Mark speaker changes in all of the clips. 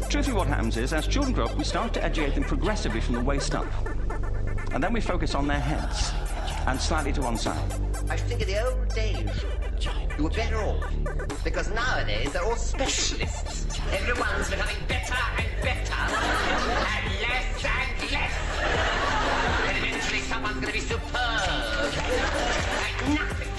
Speaker 1: Truthfully, what happens is, as children grow up, we start to educate them progressively from the waist up. And then we focus on their heads and slightly to one side.
Speaker 2: I think in the old days, you were better off. Because nowadays, they're all specialists. Everyone's becoming better and better. And less and less. And eventually someone's going to be superb. Like nothing.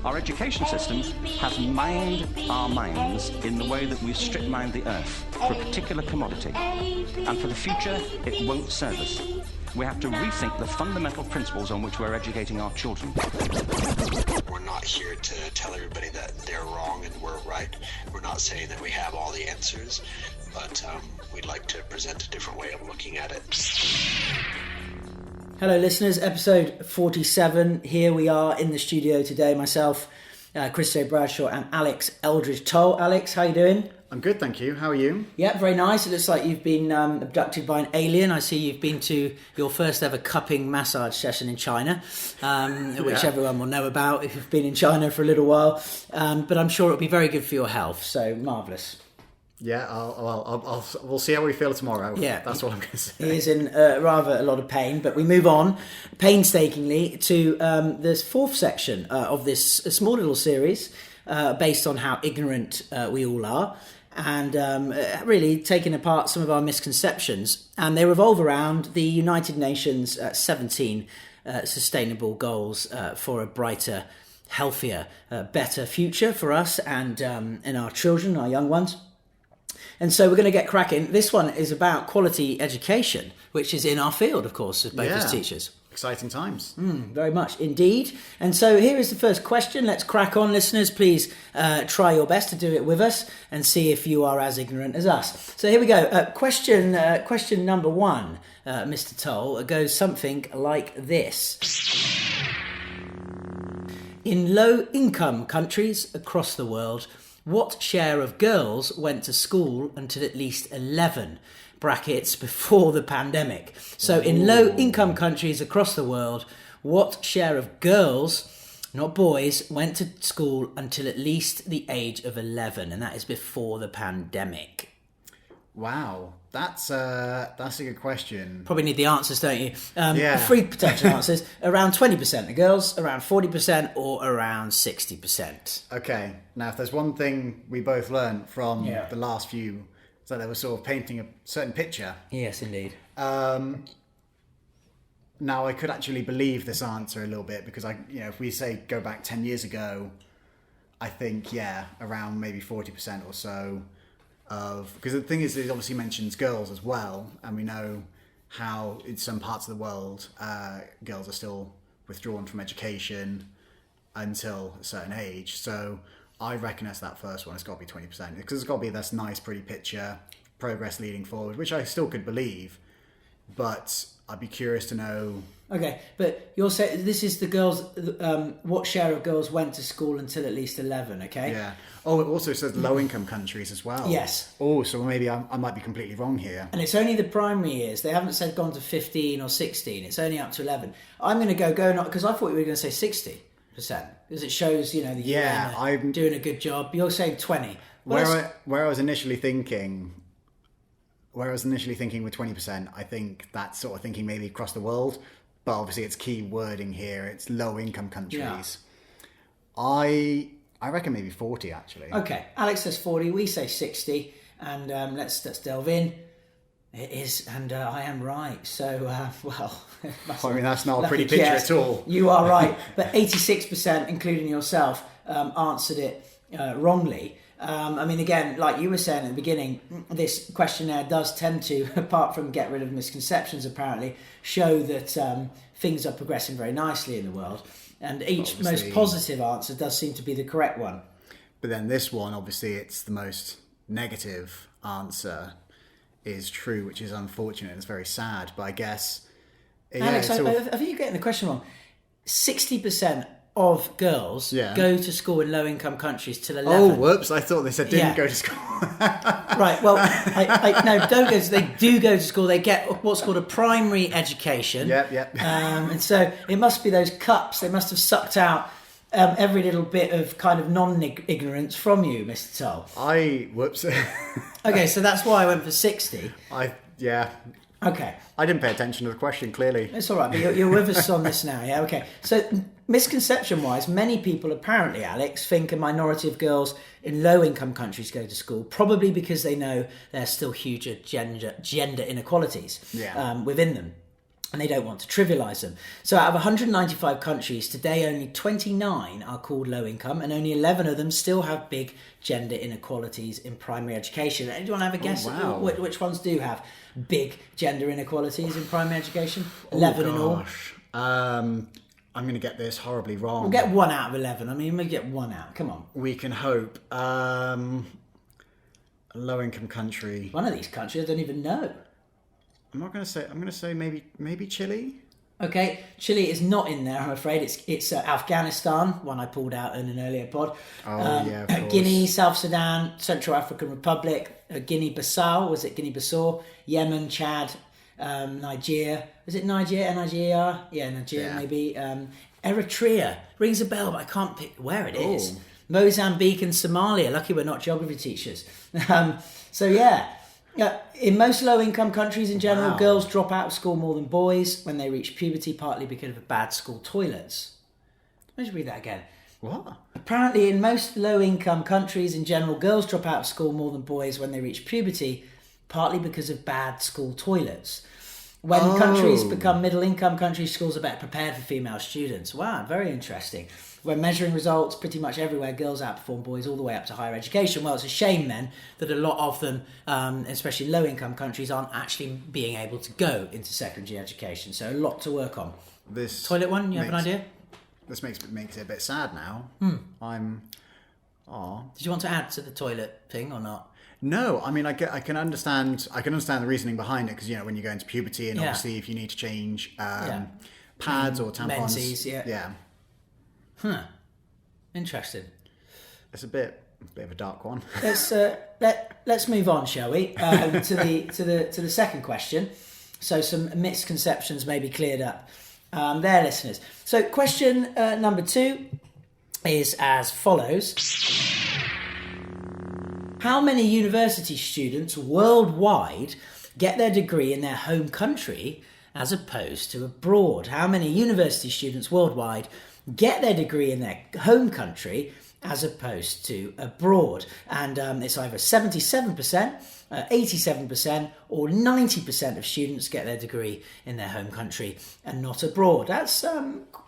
Speaker 1: Our education system has mined our minds in the way that we've strip mined the earth for a particular commodity. And for the future, it won't serve us. We have to rethink the fundamental principles on which we're educating our children.
Speaker 3: We're not here to tell everybody that they're wrong and we're right. We're not saying that we have all the answers, but we'd like to present a different way of looking at it.
Speaker 4: Hello listeners, episode 47. Here we are in the studio today, myself, Chris J. Bradshaw and Alex Eldridge Toll. Alex, how you doing?
Speaker 5: I'm good, thank you. How are you?
Speaker 4: Yeah, very nice. It looks like you've been abducted by an alien. I see you've been to your first ever cupping massage session in China, which everyone will know about if you've been in China for a little while. But I'm sure it'll be very good for your health, so marvellous.
Speaker 5: Yeah, we'll see how we feel tomorrow.
Speaker 4: Yeah,
Speaker 5: that's what I'm going to say.
Speaker 4: He is in rather a lot of pain, but we move on painstakingly to this fourth section of this small little series based on how ignorant we all are, and really taking apart some of our misconceptions. And they revolve around the United Nations 17 sustainable goals for a brighter, healthier, better future for us and our children, our young ones. And so we're going to get cracking. This one is about quality education, which is in our field, of course, as both as teachers.
Speaker 5: Exciting times.
Speaker 4: Very much indeed. And so here is the first question. Let's crack on, listeners. Please try your best to do it with us and see if you are as ignorant as us. So here we go. Question number one, Mr. Toll, goes something like this. In low-income countries across the world, what share of girls went to school until at least 11 brackets before the pandemic? So in low-income countries across the world, what share of girls, not boys, went to school until at least the age of 11? And that is before the pandemic.
Speaker 5: Wow, that's a good question.
Speaker 4: Probably need the answers, don't you?
Speaker 5: Yeah.
Speaker 4: Three potential answers. Around 20% of girls, around 40%, or around 60%.
Speaker 5: Okay, now if there's one thing we both learned from the last few, is that they were sort of painting a certain picture.
Speaker 4: Yes, indeed.
Speaker 5: Now I could actually believe this answer a little bit because if we say go back 10 years ago, I think around maybe 40% or so. Because the thing is, it obviously mentions girls as well, and we know how in some parts of the world girls are still withdrawn from education until a certain age. So I reckon that's that first one. It's got to be 20% because it's got to be this nice, pretty picture, progress leading forward, which I still could believe, but I'd be curious to know.
Speaker 4: Okay, but you're saying this is the girls. What share of girls went to school until at least 11? Okay.
Speaker 5: Yeah. Oh, it also says low-income countries as well.
Speaker 4: Yes.
Speaker 5: Oh, so maybe I might be completely wrong here.
Speaker 4: And it's only the primary years. They haven't said gone to 15 or 16. It's only up to 11. I'm going to go not because I thought we were going to say 60%, because it shows the UN
Speaker 5: I'm
Speaker 4: doing a good job. You're saying 20.
Speaker 5: Where I was initially thinking. Where I was initially thinking with 20%, I think that's sort of thinking maybe across the world, but obviously it's key wording here. It's low-income countries. Yeah. I reckon maybe 40 actually.
Speaker 4: Okay, Alex says 40. We say 60, and let's delve in. It is, and I am right. So
Speaker 5: I mean that's not a pretty picture at all.
Speaker 4: You are right, but 86%, including yourself, answered it wrongly. I mean, again, like you were saying at the beginning, this questionnaire does tend to, apart from get rid of misconceptions, apparently, show that things are progressing very nicely in the world. And each most positive answer does seem to be the correct one.
Speaker 5: But then this one, obviously, it's the most negative answer is true, which is unfortunate. It's very sad, but I guess...
Speaker 4: Alex, I think you're getting the question wrong. 60% of girls go to school in low-income countries till 11.
Speaker 5: Oh, whoops! I thought they said didn't go to school.
Speaker 4: Right. Well, no, don't go. They do go to school. They get what's called a primary education.
Speaker 5: Yep.
Speaker 4: And so it must be those cups. They must have sucked out every little bit of kind of non-ignorance from you, Mr. Toll.
Speaker 5: Whoops.
Speaker 4: Okay, so that's why I went for 60.
Speaker 5: Yeah.
Speaker 4: Okay.
Speaker 5: I didn't pay attention to the question, clearly.
Speaker 4: It's all right, but you're with us on this now, yeah? Okay. So, misconception-wise, many people apparently, Alex, think a minority of girls in low-income countries go to school, probably because they know there's still huge gender inequalities within them, and they don't want to trivialise them. So out of 195 countries, today only 29 are called low-income, and only 11 of them still have big gender inequalities in primary education. Do you want to have a guess at which ones do have big gender inequalities in primary education? 11 in all.
Speaker 5: I'm going to get this horribly wrong.
Speaker 4: We'll get 1 out of 11. I mean, we'll get 1 out. Come on.
Speaker 5: We can hope. A low-income country.
Speaker 4: One of these countries I don't even know.
Speaker 5: I'm going to say maybe Chile.
Speaker 4: Okay, Chile is not in there, I'm afraid. It's Afghanistan, one I pulled out in an earlier pod.
Speaker 5: Of course.
Speaker 4: Guinea, South Sudan, Central African Republic, Guinea-Bissau, was it Guinea-Bissau? Yemen, Chad, Nigeria. Is it Nigeria? Nigeria? Yeah, Nigeria maybe. Eritrea. Rings a bell, but I can't pick where it is. Mozambique and Somalia. Lucky we're not geography teachers. In most low-income countries in general, girls drop out of school more than boys when they reach puberty, partly because of bad school toilets. Let me read that again.
Speaker 5: What?
Speaker 4: Apparently, in most low-income countries in general, girls drop out of school more than boys when they reach puberty, partly because of bad school toilets. When countries become middle-income countries, schools are better prepared for female students. Wow, very interesting. When measuring results, pretty much everywhere, girls outperform boys all the way up to higher education. Well, it's a shame then that a lot of them, especially low-income countries, aren't actually being able to go into secondary education. So a lot to work on.
Speaker 5: This
Speaker 4: toilet one, you have an idea?
Speaker 5: This makes it a bit sad now.
Speaker 4: Did you want to add to the toilet thing or not?
Speaker 5: No, I mean I can understand the reasoning behind it, because when you go into puberty and obviously if you need to change pads or tampons,
Speaker 4: menses, Interesting.
Speaker 5: It's a bit of a dark one.
Speaker 4: Let's move on, shall we? To the second question. So some misconceptions may be cleared up there, listeners. So question number 2 is as follows. How many university students worldwide get their degree in their home country as opposed to abroad? How many university students worldwide get their degree in their home country as opposed to abroad? And it's either 77%, 87% or 90% of students get their degree in their home country and not abroad. That's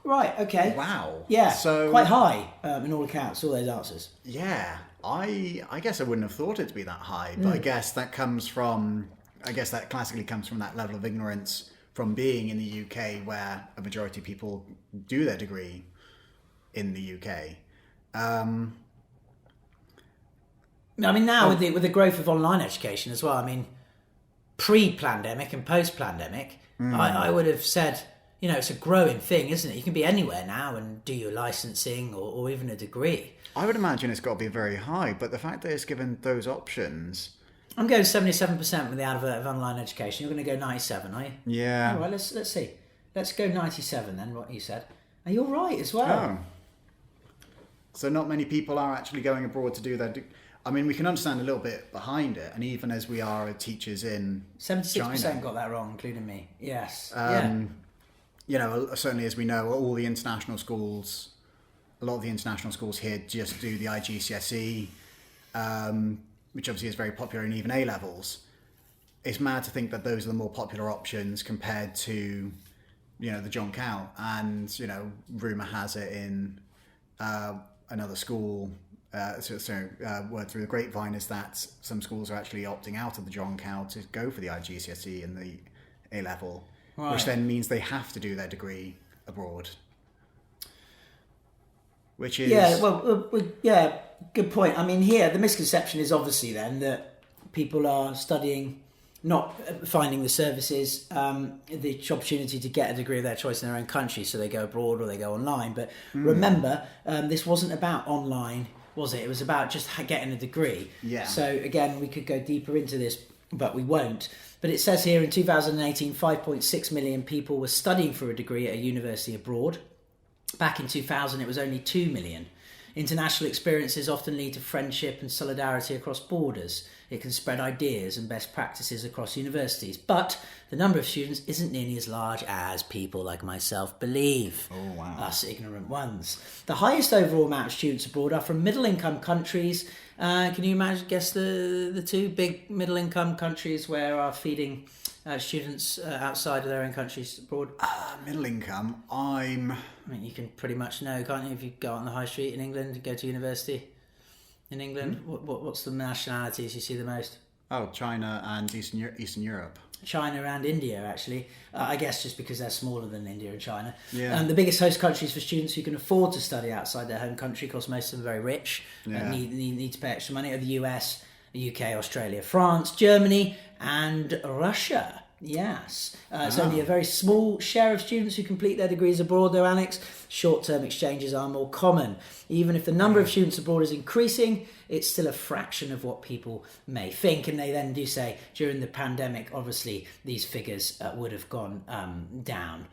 Speaker 4: right, okay.
Speaker 5: Wow.
Speaker 4: Yeah,
Speaker 5: so
Speaker 4: quite high in all accounts, all those answers.
Speaker 5: Yeah, I guess I wouldn't have thought it to be that high, but I guess that classically comes from that level of ignorance from being in the UK, where a majority of people do their degree in the UK. I mean, now with the growth of online education as well, I mean, pre-pandemic and post-pandemic, I would have said, it's a growing thing, isn't it? You can be anywhere now and do your licensing or even a degree. I would imagine it's got to be very high, but the fact that it's given those options... I'm going 77% with the advert of online education. You're going to go 97, are you? Yeah. All right, let's see. Let's go 97 then, what you said. And you're right as well. Oh. So not many people are actually going abroad to do their... I mean, we can understand a little bit behind it, and even as we are teachers in 76% China, got that wrong, including me. Yes. Certainly as we know, a lot of the international schools here just do the IGCSE, which obviously is very popular in even A-levels. It's mad to think that those are the more popular options compared to, the John Cow. And, rumour has it in another school, word through the grapevine is that some schools are actually opting out of the John Cow to go for the IGCSE and the A-level, right, which then means they have to do their degree abroad. Which is... Yeah, good point. I mean, here, the misconception is obviously then that people are studying, not finding the services, the opportunity to get a degree of their choice in their own country, so they go abroad or they go online. But remember, this wasn't about online, was it? It was about just getting a degree. Yeah. So again, we could go deeper into this, but we won't. But it says here in 2018, 5.6 million people were studying for a degree at a university abroad.
Speaker 4: Back in 2000, it was only 2 million. International experiences often lead to friendship and solidarity across borders. It can spread ideas and best practices across universities. But the number of students isn't nearly as large as people like myself believe.
Speaker 5: Oh, wow.
Speaker 4: Us ignorant ones. The highest overall amount of students abroad are from middle-income countries. Can you guess the two big middle-income countries where are feeding students outside of their own countries abroad?
Speaker 5: Middle income,
Speaker 4: I mean, you can pretty much know, can't you, if you go out on the high street in England and go to university in England? What's the nationalities you see the most?
Speaker 5: Oh, China and Eastern Europe.
Speaker 4: China and India, actually. I guess just because they're smaller than India and China.
Speaker 5: Yeah.
Speaker 4: The biggest host countries for students who can afford to study outside their home country, because most of them are very rich and need to pay extra money, are the US, the UK, Australia, France, Germany and Russia. Yes. It's only a very small share of students who complete their degrees abroad, though, Alex. Short-term exchanges are more common. Even if the number of students abroad is increasing, it's still a fraction of what people may think. And they then do say, during the pandemic, obviously, these figures would have gone down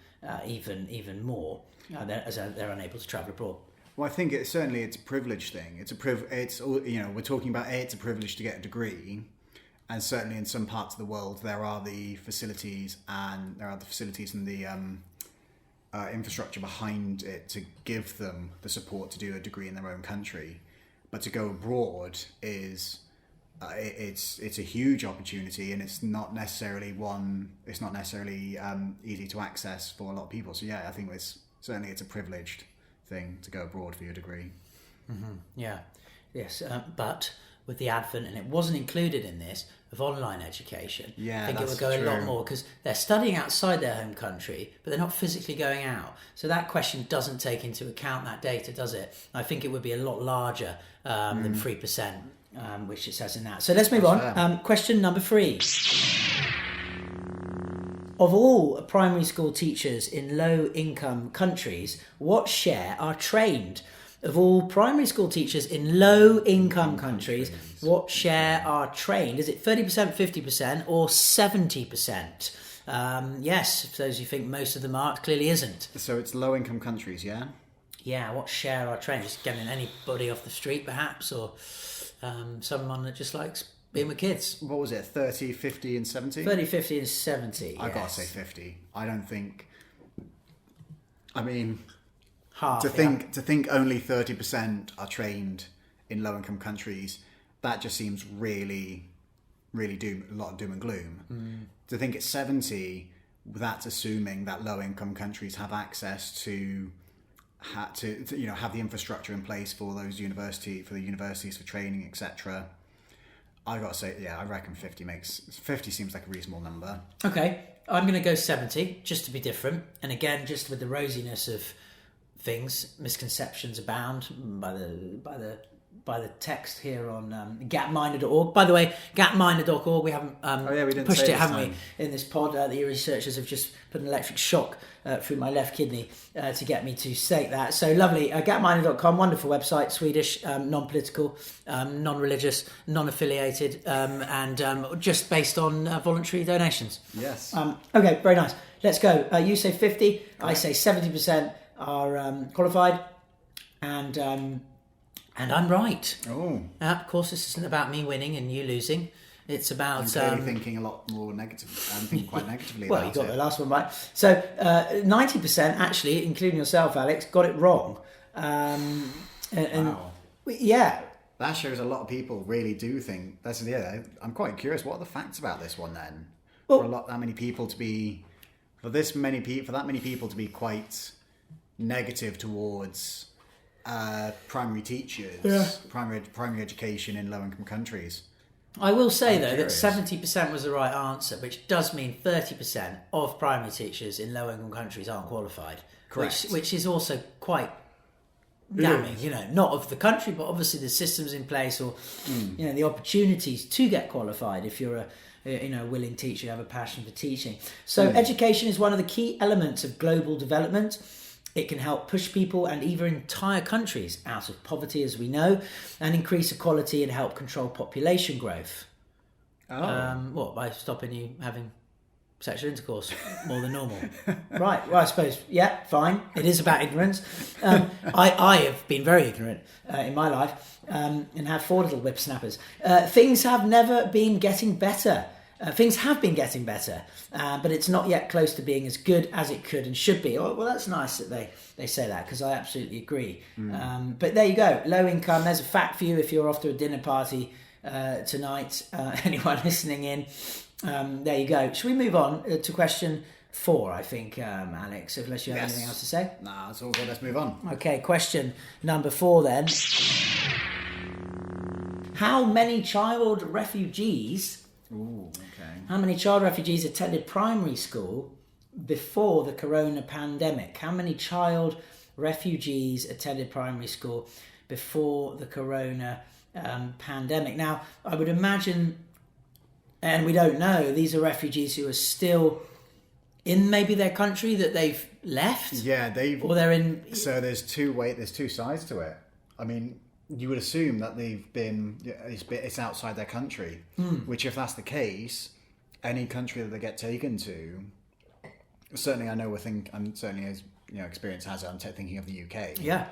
Speaker 4: even more as they're unable to travel abroad.
Speaker 5: Well, I think it's a privilege thing. It's we're talking about it's a privilege to get a degree. And certainly in some parts of the world, there are the facilities and the infrastructure behind it to give them the support to do a degree in their own country. But to go abroad is it's a huge opportunity, and it's not necessarily easy to access for a lot of people. So yeah, I think it's a privileged thing to go abroad for your degree.
Speaker 4: Mm-hmm. Yeah, yes, but with the advent, and it wasn't included in this, of online education.
Speaker 5: Yeah,
Speaker 4: I think it
Speaker 5: that's
Speaker 4: would go
Speaker 5: true.
Speaker 4: a lot more, because they're studying outside their home country, but they're not physically going out. So that question doesn't take into account that data, does it? I think it would be a lot larger than 3%, which it says in that. So let's move on. Question number 3. Of all primary school teachers in low-income countries, what share are trained? Of all primary school teachers in low-income countries, what share are trained? Is it 30%, 50%, or 70%? Yes, for those who think most of them are, it clearly isn't.
Speaker 5: So it's low-income countries, yeah?
Speaker 4: Yeah, what share are trained? Just getting anybody off the street, perhaps, or someone that just likes being with kids.
Speaker 5: What was it, 30, 50 and 70?
Speaker 4: 30, 50 and 70,
Speaker 5: I've got to say 50. I don't think...
Speaker 4: Half,
Speaker 5: to think only 30% are trained in low-income countries, that just seems really, really a lot of doom and gloom. To think it's 70, that's assuming that low-income countries have access to have the infrastructure in place for the universities for training, etc. I got to say, yeah, I reckon 50 seems like a reasonable number.
Speaker 4: Okay, I'm going to go 70 just to be different, and again, just with the rosiness of things, misconceptions abound by the text here on gapminder.org. By the way, gapminder.org, we haven't
Speaker 5: we didn't
Speaker 4: pushed
Speaker 5: say
Speaker 4: it, haven't
Speaker 5: time.
Speaker 4: we, in this pod. The researchers have just put an electric shock through my left kidney to get me to state that. So lovely. Gapminder.com, wonderful website, Swedish, non-political, non-religious, non-affiliated, and just based on voluntary donations.
Speaker 5: Yes.
Speaker 4: Okay, very nice. Let's go. You say 50, I say 70% are qualified, and I'm right.
Speaker 5: Oh.
Speaker 4: Of course, this isn't about me winning and you losing. It's about...
Speaker 5: I'm clearly thinking a lot more negative. I'm thinking quite negatively
Speaker 4: well,
Speaker 5: about
Speaker 4: you got
Speaker 5: it.
Speaker 4: the last one right. So 90% actually, including yourself, Alex, got it wrong.
Speaker 5: Wow.
Speaker 4: Yeah.
Speaker 5: That shows a lot of people really do think... I'm quite curious. What are the facts about this one then?
Speaker 4: Well,
Speaker 5: For that many people to be quite negative towards primary teachers, primary education in low-income countries.
Speaker 4: I will say,
Speaker 5: I'm
Speaker 4: though,
Speaker 5: curious.
Speaker 4: that 70% was the right answer, which does mean 30% of primary teachers in low-income countries aren't qualified.
Speaker 5: Correct.
Speaker 4: Which is also quite damning, not of the country, but obviously the systems in place, or the opportunities to get qualified if you're a willing teacher, you have a passion for teaching. So education is one of the key elements of global development. It can help push people and even entire countries out of poverty, as we know, and increase equality and help control population growth.
Speaker 5: Oh.
Speaker 4: What, by stopping you having sexual intercourse more than normal. Right, well, I suppose, yeah, fine. It is about ignorance. I have been very ignorant in my life and have 4 little whippersnappers. Things have never been getting better. Things have been getting better, but it's not yet close to being as good as it could and should be. Well, that's nice that they say that, because I absolutely agree. But there you go, low income. There's a fact for you if you're off to a dinner party tonight. Anyone listening in, there you go. Should we move on to question 4, I think, Alex, unless you have anything else to say?
Speaker 5: Nah, it's all good. Let's move on.
Speaker 4: Okay, question number 4 then. How many child refugees...
Speaker 5: Ooh, okay.
Speaker 4: How many child refugees attended primary school before the corona pandemic? How many child refugees attended primary school before the corona pandemic? Now, I would imagine, and we don't know, these are refugees who are still in maybe their country that they've left?
Speaker 5: Yeah,
Speaker 4: or they're in...
Speaker 5: So there's two sides to it. I mean, you would assume that it's outside their country, which, if that's the case, any country that they get taken to, certainly I know and certainly as experience has it, I'm thinking of the UK.
Speaker 4: Yeah.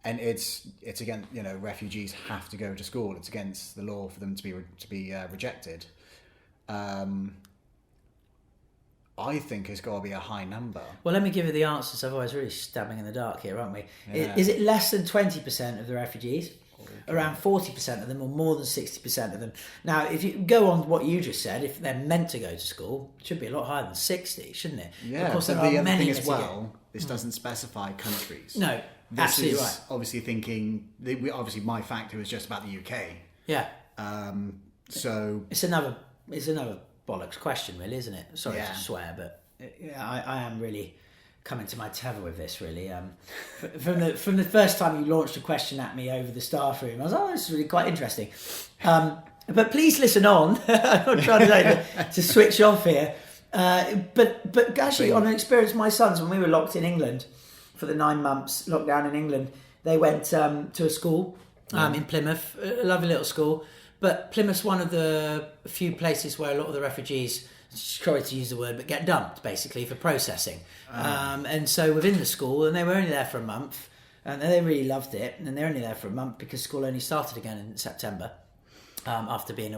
Speaker 5: And it's again, refugees have to go to school. It's against the law for them to be rejected. I think it's got to be a high number.
Speaker 4: Well, let me give you the answers. Otherwise, we're really stabbing in the dark here, aren't we?
Speaker 5: Yeah.
Speaker 4: Is it less than 20% of the refugees? Okay. Around 40% of them, or more than 60% of them? Now, if you go on what you just said, if they're meant to go to school, it should be a lot higher than 60, shouldn't it?
Speaker 5: Yeah,
Speaker 4: of course,
Speaker 5: but
Speaker 4: there
Speaker 5: the
Speaker 4: are
Speaker 5: other
Speaker 4: many
Speaker 5: thing as well, this doesn't specify countries.
Speaker 4: No,
Speaker 5: this
Speaker 4: absolutely
Speaker 5: is
Speaker 4: right.
Speaker 5: Obviously thinking, obviously my factor was just about the UK.
Speaker 4: Yeah.
Speaker 5: So...
Speaker 4: It's another bollocks question, really, isn't it? Sorry to swear, but... Yeah, I am really coming to my tether with this, really. From the first time you launched a question at me over the staff room, I was this is really quite interesting. But please listen on. I'm not trying to switch off here. But actually, on an experience, my sons, when we were locked in England for the 9 months lockdown in England, they went to a school in Plymouth, a lovely little school. But Plymouth's one of the few places where a lot of the refugees, sorry to use the word, but get dumped, basically, for processing. And so within the school, and they were only there for a month, and they really loved it, and they're only there for a month because school only started again in September, after being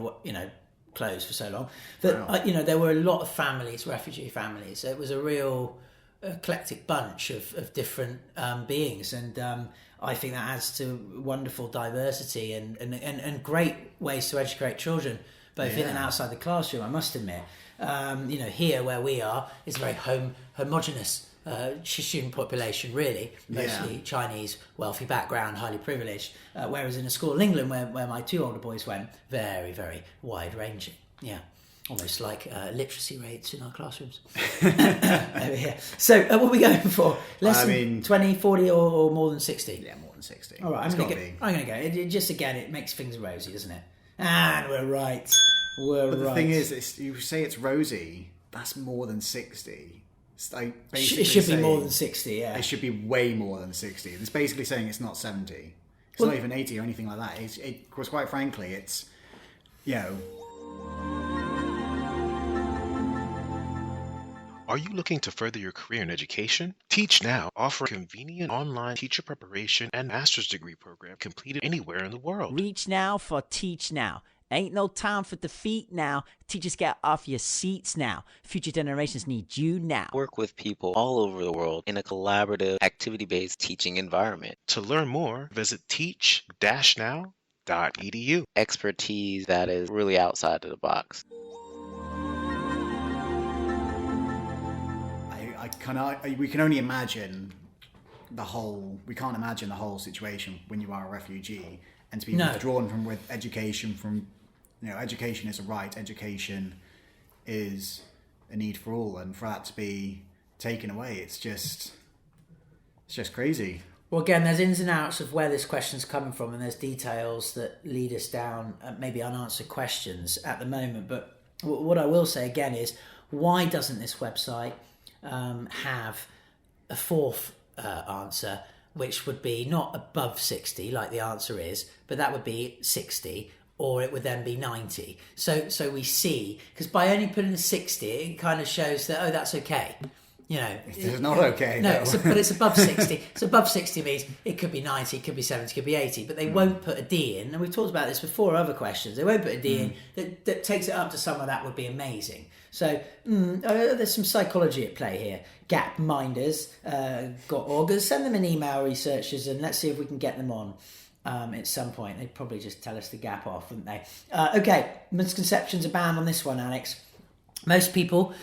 Speaker 4: closed for so long. That there were a lot of families, refugee families. It was a real eclectic bunch of different beings, and I think that adds to wonderful diversity and great ways to educate children, both in and outside the classroom, I must admit. Here where we are is a very homogenous student population, really, mostly Chinese, wealthy background, highly privileged, whereas in a school in England where my 2 older boys went, very, very wide ranging. Yeah, almost like literacy rates in our classrooms. Over here. So what are we going for? Less than 20, 40 or more than 60?
Speaker 5: Yeah, more than 60.
Speaker 4: All right, I'm going to go. It makes things rosy, doesn't it? And we're right.
Speaker 5: But the thing is, you say it's rosy, that's more than 60. It's like
Speaker 4: it should be more than 60, yeah.
Speaker 5: It should be way more than 60. It's basically saying it's not 70. It's not even 80 or anything like that. Because quite frankly, it's,
Speaker 6: Are you looking to further your career in education? Teach Now offers a convenient online teacher preparation and master's degree program completed anywhere in the world.
Speaker 7: Reach now for Teach Now. Ain't no time for defeat now. Teachers, get off your seats now. Future generations need you now.
Speaker 8: Work with people all over the world in a collaborative, activity-based teaching environment.
Speaker 6: To learn more, visit teach-now.edu.
Speaker 8: Expertise that is really outside of the box.
Speaker 5: We can only imagine we can't imagine the whole situation when you are a refugee, and to be withdrawn from education from, education is a right, education is a need for all, and for that to be taken away, it's just crazy.
Speaker 4: Well, again, there's ins and outs of where this question's coming from, and there's details that lead us down maybe unanswered questions at the moment. But what I will say again is, why doesn't this website have a 4th answer, which would be not above 60 like the answer is, but that would be 60, or it would then be 90. So we see, because by only putting a 60, it kind of shows that, oh, that's okay. You know,
Speaker 5: it's not okay.
Speaker 4: No, but it's above 60. So above 60 means it could be 90, it could be 70, it could be 80, but they won't put a D in. And we've talked about this before, other questions. They won't put a D in that takes it up to somewhere that would be amazing. So there's some psychology at play here. Gapminders.org. Send them an email, researchers, and let's see if we can get them on. At some point, they'd probably just tell us to gap off, wouldn't they? Okay, misconceptions abound on this one, Alex. Most people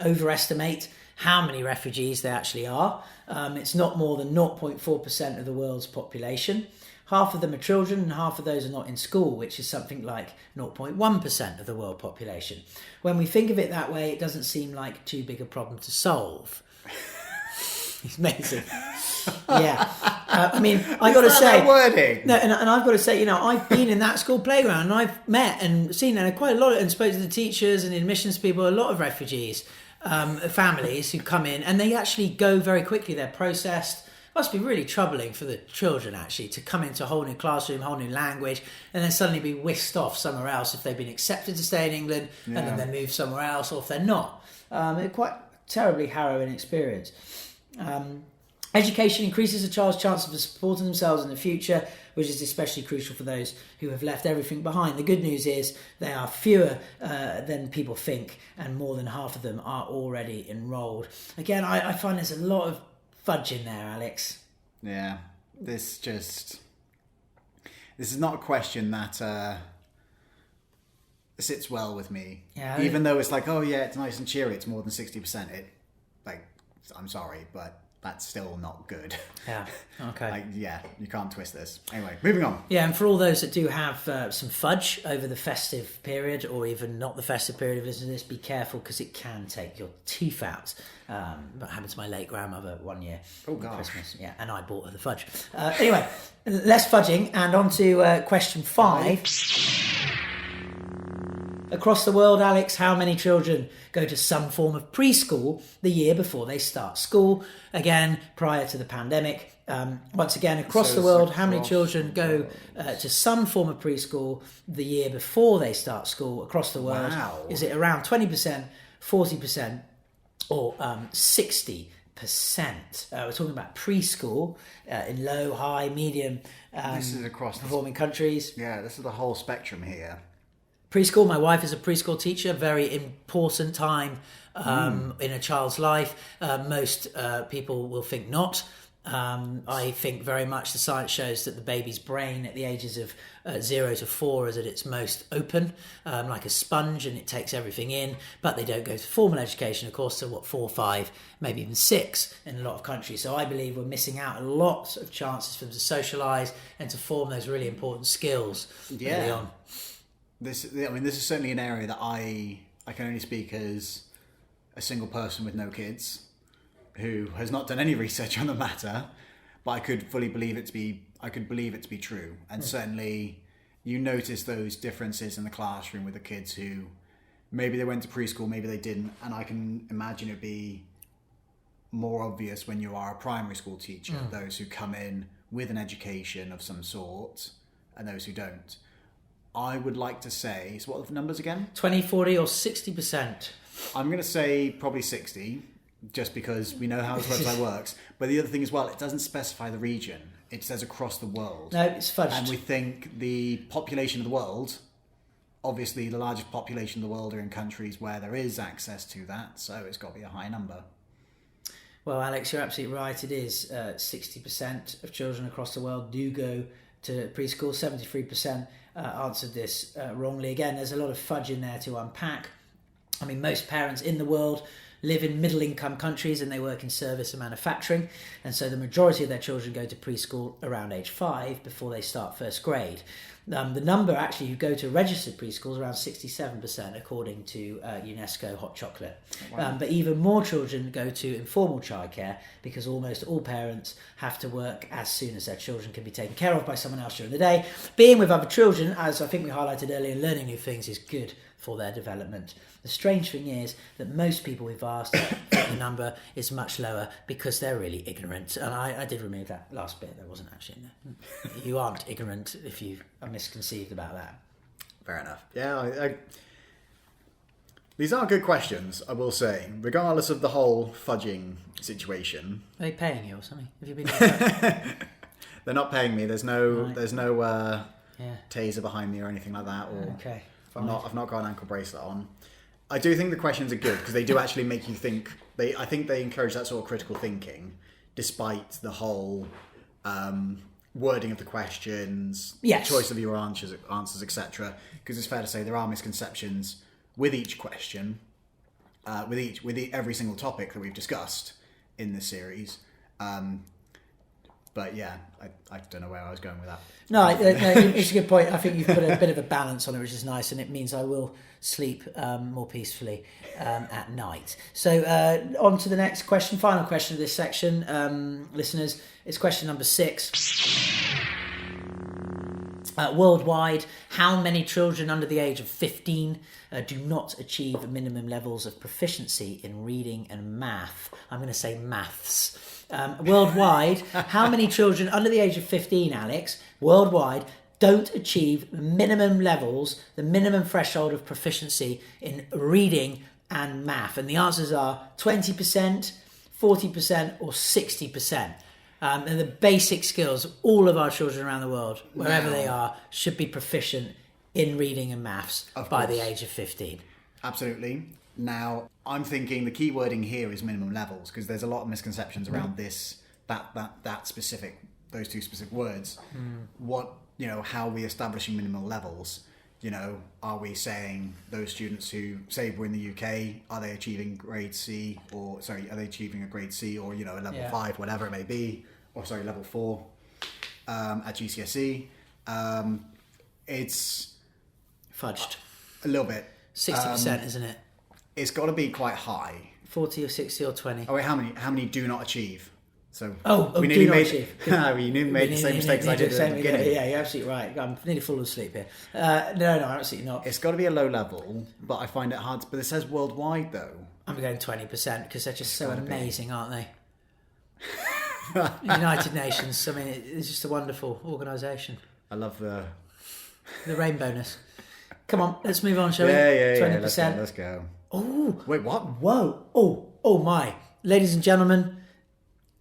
Speaker 4: overestimate how many refugees there actually are. It's not more than 0.4% of the world's population. Half of them are children and half of those are not in school, which is something like 0.1% of the world population. When we think of it that way, it doesn't seem like too big a problem to solve. It's amazing. Yeah. I mean, I got to say,
Speaker 5: wording?
Speaker 4: No, and I've got to say, you know, I've been in that school playground and I've met and seen quite a lot and spoken to the teachers and the admissions people, a lot of refugees, families who come in and they actually go very quickly. They're processed. It must be really troubling for the children actually to come into a whole new classroom, whole new language, and then suddenly be whisked off somewhere else if they've been accepted to stay in England and then they move somewhere else, or if they're not. It's quite terribly harrowing experience. Education increases a child's chances of supporting themselves in the future, which is especially crucial for those who have left everything behind. The good news is they are fewer than people think, and more than half of them are already enrolled. Again, I find there's a lot of fudge in there, Alex.
Speaker 5: Yeah, this is not a question that sits well with me. Yeah, even though it's like, oh yeah, it's nice and cheery, it's more than 60%. I'm sorry, but that's still not good.
Speaker 4: Yeah, okay.
Speaker 5: You can't twist this. Anyway, moving on.
Speaker 4: Yeah, and for all those that do have some fudge over the festive period, or even not the festive period of listening to this, be careful because it can take your teeth out. That happened to my late grandmother one year.
Speaker 5: Oh, gosh.
Speaker 4: Christmas. Yeah, and I bought her the fudge. Anyway, less fudging, and on to question 5. Across the world, Alex, how many children go to some form of preschool the year before they start school? Again, prior to the pandemic. Once again, across the world, how many children go to some form of preschool the year before they start school across the world?
Speaker 5: Wow.
Speaker 4: Is it around 20%, 40%, or 60%? We're talking about preschool in low, high, medium
Speaker 5: this is across
Speaker 4: performing countries.
Speaker 5: Yeah, this is the whole spectrum here.
Speaker 4: Preschool, my wife is a preschool teacher, very important time in a child's life. Most people will think not. I think very much the science shows that the baby's brain at the ages of 0 to 4 is at its most open, like a sponge, and it takes everything in, but they don't go to formal education, of course, till 4, 5, maybe even 6 in a lot of countries. So I believe we're missing out a lot of chances for them to socialise and to form those really important skills early on.
Speaker 5: This is certainly an area that I can only speak as a single person with no kids who has not done any research on the matter, but I could fully believe it to be true. And certainly you notice those differences in the classroom with the kids who maybe they went to preschool, maybe they didn't, and I can imagine it'd be more obvious when you are a primary school teacher, those who come in with an education of some sort and those who don't. I would like to say, so what are the numbers again?
Speaker 4: 20, 40 or 60%?
Speaker 5: I'm going to say probably 60, just because we know how this website works. But the other thing as well, it doesn't specify the region. It says across the world.
Speaker 4: No, it's fudged.
Speaker 5: And we think the population of the world, obviously the largest population of the world are in countries where there is access to that, so it's got to be a high number.
Speaker 4: Well, Alex, you're absolutely right. It is 60% of children across the world do go to preschool. 73% answered this wrongly. Again, there's a lot of fudge in there to unpack. I mean, most parents in the world live in middle-income countries and they work in service and manufacturing, and so the majority of their children go to preschool around age 5 before they start first grade. The number actually who go to registered preschools is around 67% according to UNESCO Hot Chocolate. Wow. But even more children go to informal childcare because almost all parents have to work as soon as their children can be taken care of by someone else during the day. Being with other children, as I think we highlighted earlier, learning new things is good for their development. The strange thing is that most people we've asked for the number is much lower because they're really ignorant. And I did remove that last bit. There wasn't actually in there. You aren't ignorant if you are misconceived about that.
Speaker 5: Fair enough. Yeah, these are good questions, I will say, regardless of the whole fudging situation.
Speaker 4: Are they paying you or something? Have you been?
Speaker 5: They're not paying me. There's no
Speaker 4: Yeah.
Speaker 5: taser behind me or anything like that. Or
Speaker 4: Okay.
Speaker 5: I've not got an ankle bracelet on. I do think the questions are good because they do actually make you think. I think they encourage that sort of critical thinking, despite the whole wording of the questions,
Speaker 4: Yes.
Speaker 5: choice of your answers, etc. Because it's fair to say there are misconceptions with each question, with every single topic that we've discussed in this series. But yeah, I don't know where I was going with that.
Speaker 4: No, it's a good point. I think you've put a bit of a balance on it, which is nice, and it means I will sleep more peacefully at night. So on to the next question, final question of this section, listeners. It's question number 6. Worldwide, how many children under the age of 15 do not achieve minimum levels of proficiency in reading and math? I'm going to say maths. Worldwide, how many children under the age of 15, Alex, worldwide, don't achieve minimum levels, the minimum threshold of proficiency in reading and math? And the answers are 20%, 40% or 60%. And the basic skills, all of our children around the world, wherever they are, should be proficient in reading and maths by the age of 15.
Speaker 5: Absolutely. Now, I'm thinking the key wording here is minimum levels, because there's a lot of misconceptions around that specific, those two specific words. What, how are we establishing minimum levels? Are we saying those students who say we're in the UK, are they achieving grade C are they achieving a grade C or, a level 5, whatever it may be, level 4 at GCSE? It's
Speaker 4: fudged.
Speaker 5: A little bit.
Speaker 4: 60%, isn't it?
Speaker 5: It's got to be quite high.
Speaker 4: 40 or 60 or 20.
Speaker 5: Oh wait, how many do not achieve? So
Speaker 4: we nearly made
Speaker 5: the same mistakes I did at the beginning.
Speaker 4: Yeah, you're absolutely right. I'm nearly full of sleep here. No, absolutely not.
Speaker 5: It's got to be a low level, but I find it hard. But it says worldwide though.
Speaker 4: I'm going 20% because they're just so amazing, aren't they? United Nations. I mean, it's just a wonderful organisation.
Speaker 5: I love the
Speaker 4: rainbowness. Come on, let's move on, shall we?
Speaker 5: Yeah. 20%. Let's go.
Speaker 4: Oh,
Speaker 5: wait, what?
Speaker 4: Whoa! Oh my, ladies and gentlemen.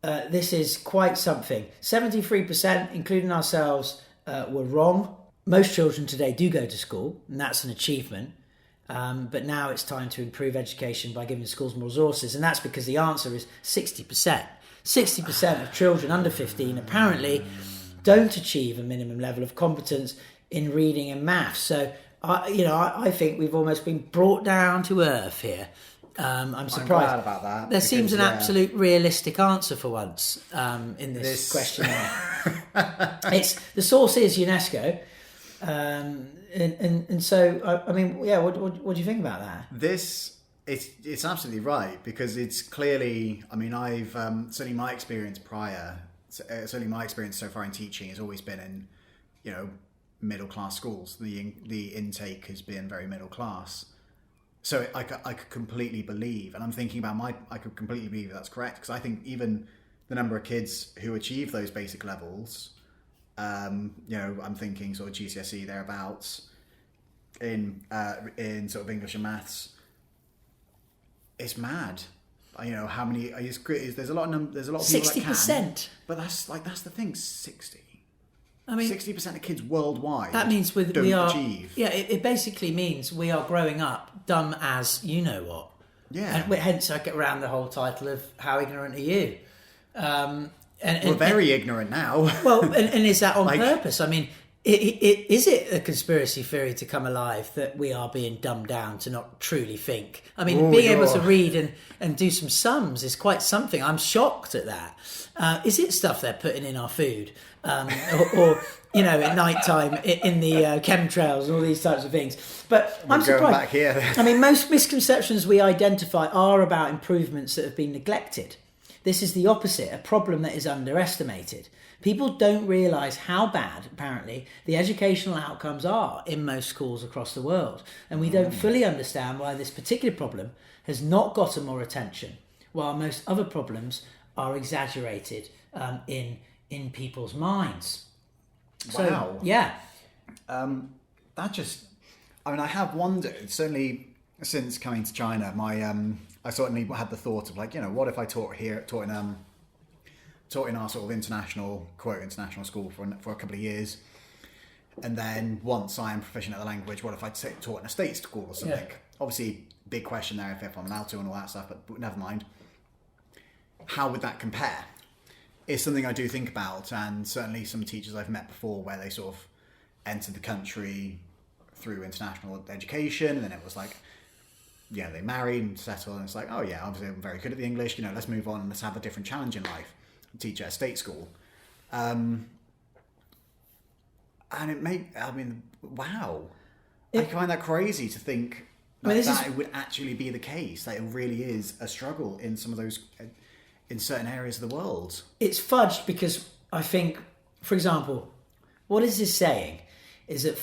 Speaker 4: This is quite something. 73%, including ourselves, were wrong. Most children today do go to school, and that's an achievement. But now it's time to improve education by giving schools more resources, and that's because the answer is 60%. 60% of children under 15 apparently don't achieve a minimum level of competence in reading and maths. So, I think we've almost been brought down to earth here. I'm surprised.
Speaker 5: I'm glad about that.
Speaker 4: There seems an absolute realistic answer for once in this questionnaire. The source is UNESCO, and so I mean, yeah. What do you think about that?
Speaker 5: It's absolutely right, because it's clearly. I mean, I've certainly my experience so far in teaching has always been in, middle class schools. The intake has been very middle class. So I could completely believe, and I'm thinking about I could completely believe that's correct, because I think even the number of kids who achieve those basic levels, I'm thinking sort of GCSE thereabouts, in sort of English and maths, it's mad. How many? There's a lot of people
Speaker 4: 60%.
Speaker 5: That can, but that's the thing. 60. I mean, 60% of kids worldwide.
Speaker 4: That means
Speaker 5: don't achieve.
Speaker 4: Yeah, it basically means we are growing up dumb as you know what.
Speaker 5: Yeah.
Speaker 4: And hence I get around the whole title of "How ignorant are you?"
Speaker 5: We're very ignorant now.
Speaker 4: Well, and is that on purpose? I mean, is it a conspiracy theory to come alive that we are being dumbed down to not truly think? I mean, being able to read and do some sums is quite something. I'm shocked at that. Is it stuff they're putting in our food? Or at night time in the chemtrails and all these types of things. But I'm surprised.
Speaker 5: Back here.
Speaker 4: I mean, most misconceptions we identify are about improvements that have been neglected. This is the opposite, a problem that is underestimated. People don't realise how bad, apparently, the educational outcomes are in most schools across the world. And we don't fully understand why this particular problem has not gotten more attention, while most other problems are exaggerated in people's minds. So,
Speaker 5: Wow.
Speaker 4: yeah.
Speaker 5: I have wondered, certainly since coming to China, I certainly had the thought of like, what if I taught in our sort of international school for a couple of years, and then once I am proficient at the language, what if I taught in a state school or something?
Speaker 4: Yeah.
Speaker 5: Obviously, big question there if I'm allowed to and all that stuff, but never mind. How would that compare? It's something I do think about, and certainly some teachers I've met before where they sort of entered the country through international education, and then it was like, they married and settled, and it's like, oh yeah, obviously I'm very good at the English, let's move on and let's have a different challenge in life. Teach at a state school. And wow. I find that crazy to think that it would actually be the case, that it really is a struggle in some of those, in certain areas of the world.
Speaker 4: It's fudged because I think, for example, what is this saying? Is that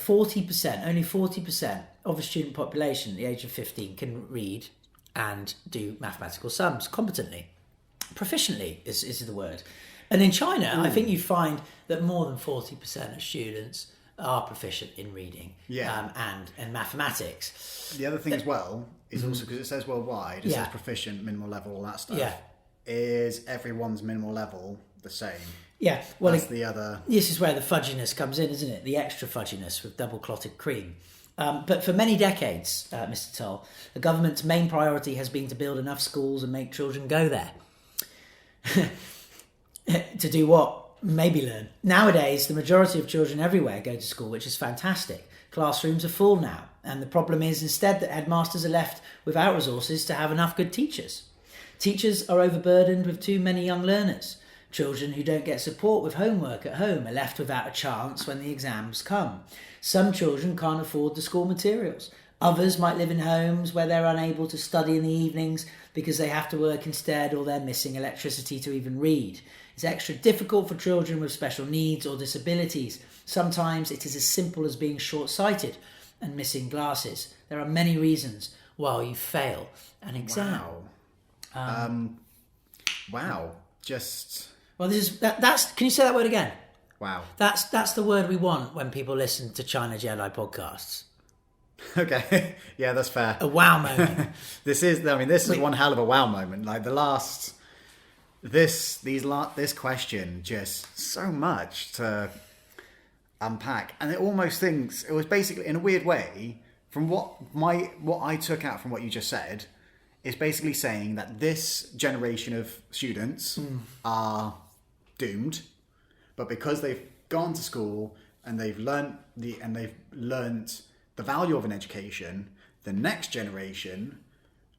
Speaker 4: only 40% of a student population at the age of 15 can read and do mathematical sums competently. Proficiently is the word. And in China, I think you find that more than 40% of students are proficient in reading and mathematics.
Speaker 5: The other thing as well is also, because it says worldwide, it says proficient, minimal level, all that stuff.
Speaker 4: Yeah.
Speaker 5: Is everyone's minimal level the same?
Speaker 4: Yeah, well,
Speaker 5: that's the other.
Speaker 4: This is where the fudginess comes in, isn't it? The extra fudginess with double clotted cream. But for many decades, Mr. Tull, the government's main priority has been to build enough schools and make children go there. To do what? Maybe learn. Nowadays, the majority of children everywhere go to school, which is fantastic. Classrooms are full now, and the problem is instead that headmasters are left without resources to have enough good teachers. Teachers are overburdened with too many young learners. Children who don't get support with homework at home are left without a chance when the exams come. Some children can't afford the school materials. Others might live in homes where they're unable to study in the evenings because they have to work instead, or they're missing electricity to even read. It's extra difficult for children with special needs or disabilities. Sometimes it is as simple as being short-sighted and missing glasses. There are many reasons why you fail an exam.
Speaker 5: Wow. Just...
Speaker 4: Well, that's. Can you say that word again?
Speaker 5: Wow.
Speaker 4: That's the word we want when people listen to China Jedi podcasts.
Speaker 5: Okay, yeah, that's fair.
Speaker 4: A wow moment.
Speaker 5: This is one hell of a wow moment. Like this question, just so much to unpack, and it was basically, in a weird way, from what I took out from what you just said, is basically saying that this generation of students are doomed, but because they've gone to school and they've learnt the value of an education, the next generation,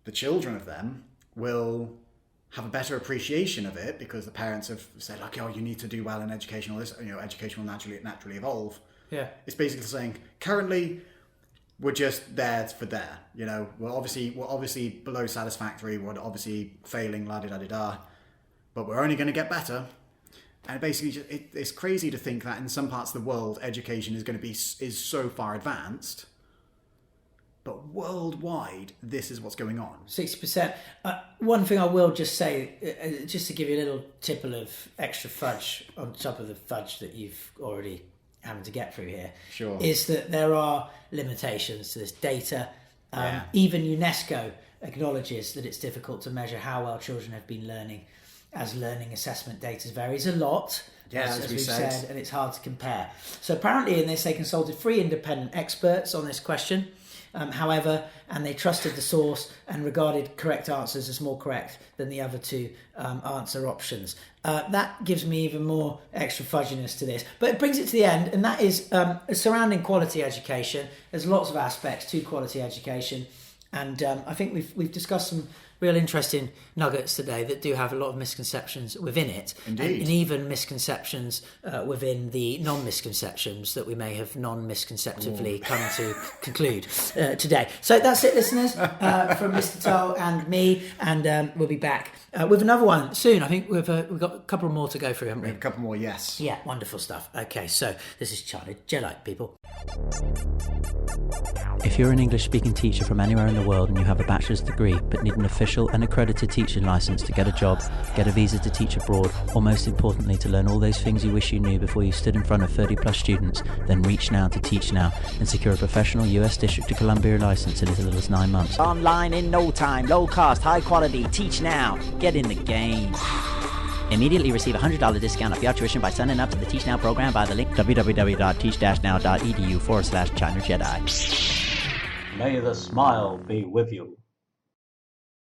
Speaker 5: the children of them, will have a better appreciation of it because the parents have said, like, oh, you need to do well in education, or this, education will naturally evolve. Yeah. It's basically saying, currently, we're just there for there. We're obviously below satisfactory, we're obviously failing, la-di-da-di-da, but we're only going to get better. And basically, it's crazy to think that in some parts of the world, education is so far advanced, but worldwide, this is what's going on. 60%. One thing I will just say, just to give you a little tipple of extra fudge on top of the fudge that you've already having to get through here, sure, is that there are limitations to this data. Even UNESCO acknowledges that it's difficult to measure how well children have been learning, as learning assessment data varies a lot, as we've said, and it's hard to compare. So apparently in this, they consulted 3 independent experts on this question, however, and they trusted the source and regarded correct answers as more correct than the other 2 answer options. That gives me even more extra fudginess to this. But it brings it to the end, and that is surrounding quality education. There's lots of aspects to quality education, and I think we've discussed some real interesting nuggets today that do have a lot of misconceptions within it. Indeed. And even misconceptions within the non-misconceptions that we may have non-misconceptively come to conclude today. So that's it, listeners, from Mr. Tull and me, and we'll be back with another one soon. I think we've got a couple more to go through, haven't we? We have a couple more, yes. Yeah, wonderful stuff. Okay, so this is Charlie Jedi, people.
Speaker 7: If you're an English-speaking teacher from anywhere in the world and you have a bachelor's degree but need an official official and accredited teaching license to get a job, get a visa to teach abroad, or most importantly, to learn all those things you wish you knew before you stood in front of 30 plus students, then reach now to Teach Now and secure a professional US District of Columbia license in as little as 9 months. Online in no time, low cost, high quality. Teach Now. Get in the game. Immediately receive a $100 discount off your tuition by signing up to the Teach Now program via the link www.teach-now.edu/China Jedi.
Speaker 9: May the smile be with you.